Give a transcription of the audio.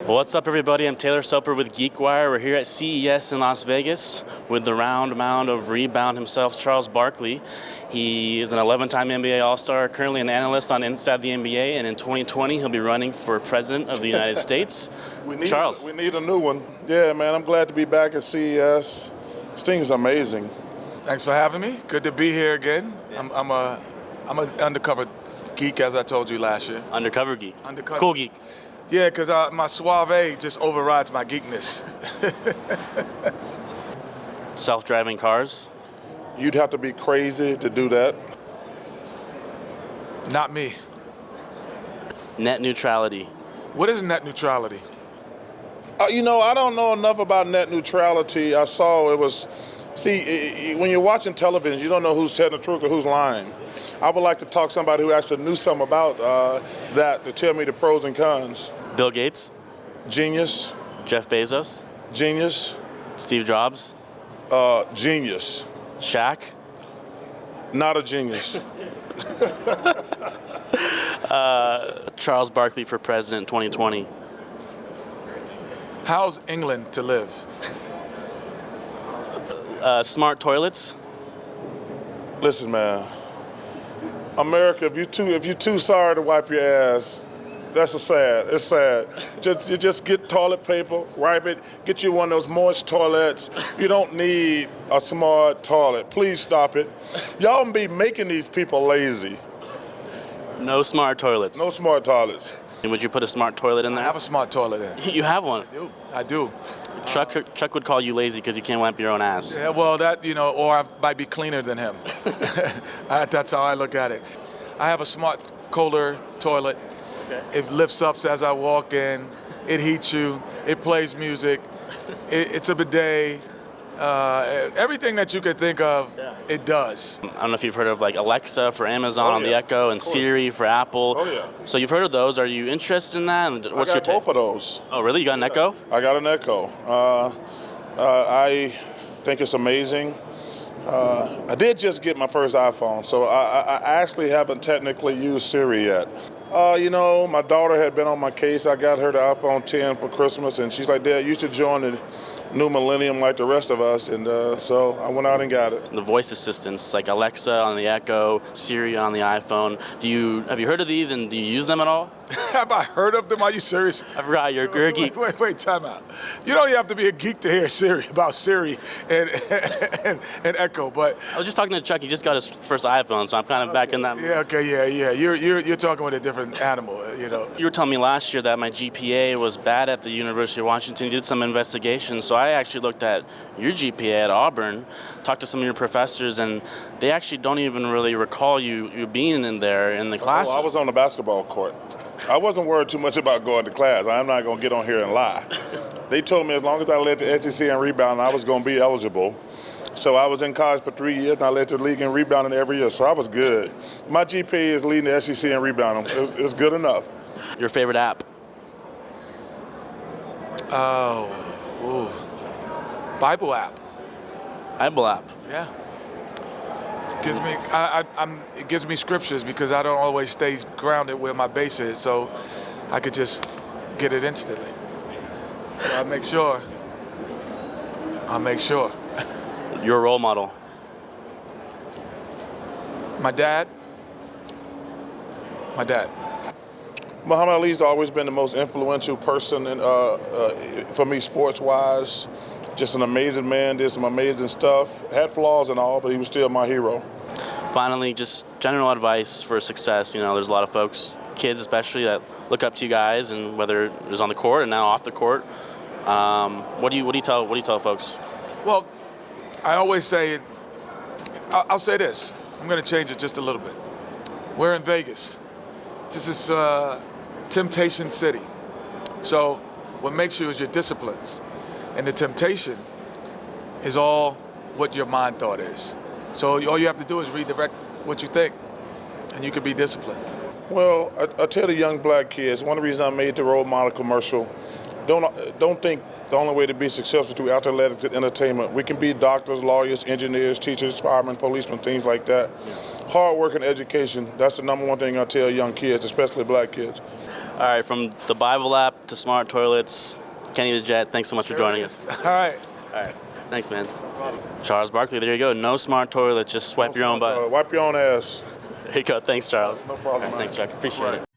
Well, what's up, everybody? I'm Taylor Soper with GeekWire. We're here at CES in Las Vegas with the round mound of rebound himself, Charles Barkley. He is an 11-time NBA All-Star, currently an analyst on Inside the NBA, and in 2020 he'll be running for President of the United States. Charles. We need a new one. Yeah, man, I'm glad to be back at CES. This thing is amazing. Thanks for having me. Good to be here again. Yeah. I'm an undercover geek, as I told you last year. Undercover geek. Undercover. Cool geek. Yeah, because my suave just overrides my geekness. Self-driving cars? You'd have to be crazy to do that. Not me. Net neutrality. What is net neutrality? I don't know enough about net neutrality. I saw it was, when you're watching television, you don't know who's telling the truth or who's lying. I would like to talk to somebody who actually knew something about that to tell me the pros and cons. Bill Gates? Genius. Jeff Bezos? Genius. Steve Jobs? Genius. Shaq? Not a genius. Charles Barkley for President 2020. How's England to live? Smart toilets? Listen, man. America, if you're too sorry to wipe your ass, it's sad. Just get toilet paper, wipe it, get you one of those moist toilets. You don't need a smart toilet. Please stop it. Y'all be making these people lazy. No smart toilets. No smart toilets. And would you put a smart toilet in there? I have a smart toilet in. You have one? I do. Chuck would call you lazy because you can't wipe your own ass. Yeah, well, or I might be cleaner than him. That's how I look at it. I have a smart Kohler toilet. Okay. It lifts up as I walk in. It heats you. It plays music. It's a bidet. Everything that you could think of, it does. I don't know if you've heard of like Alexa for Amazon on the Echo and Siri for Apple. Oh, yeah. So you've heard of those. Are you interested in that? And what's I got both of those. Oh, really? You got an Echo? I got an Echo. I think it's amazing. I did just get my first iPhone, so I actually haven't technically used Siri yet. My daughter had been on my case. I got her the iPhone 10 for Christmas, and she's like, Dad, you should join the new millennium like the rest of us, and so I went out and got it. The voice assistants like Alexa on the Echo, Siri on the iPhone. Have you heard of these, and do you use them at all? Have I heard of them? Are you serious? I forgot, you're a geek. Wait, time out. You don't even have to be a geek to hear about Siri and Echo, but I was just talking to Chuck. He just got his first iPhone, so I'm kind of back in that. Yeah, okay, yeah. You're talking with a different animal, You were telling me last year that my GPA was bad at the University of Washington. You did some investigation, so I actually looked at your GPA at Auburn, talked to some of your professors, and they actually don't even really recall you being in there in the class. I was on the basketball court. I wasn't worried too much about going to class. I'm not going to get on here and lie. They told me as long as I led the SEC in rebounding, I was going to be eligible. So I was in college for 3 years, and I led the league in rebounding every year, so I was good. My GPA is leading the SEC in rebounding. It's good enough. Your favorite app? Bible app. Bible app. Yeah. It gives me scriptures because I don't always stay grounded where my base is, so I could just get it instantly. So I'll make sure. Your role model? My dad. Muhammad Ali's always been the most influential person for me sports-wise. Just an amazing man, did some amazing stuff. Had flaws and all, but he was still my hero. Finally, just general advice for success. There's a lot of folks, kids especially, that look up to you guys, and whether it was on the court and now off the court. What do you tell folks? Well, I always say, I'll say this. I'm going to change it just a little bit. We're in Vegas. This is Temptation City. So what makes you is your disciplines. And the temptation is all what your mind thought is. So all you have to do is redirect what you think, and you can be disciplined. Well, I tell the young black kids, one of the reasons I made the role model commercial, don't think the only way to be successful through athletics and entertainment. We can be doctors, lawyers, engineers, teachers, firemen, policemen, things like that. Yeah. Hard work and education, that's the number one thing I tell young kids, especially black kids. All right, from the Bible app to smart toilets, Kenny the Jet, thanks so much for joining us. All right. All right, thanks, man. Charles Barkley, there you go. No smart toilet, just swipe your own butt. Wipe your own ass. There you go. Thanks, Charles. No problem, All right, man. thanks, Chuck. Appreciate it.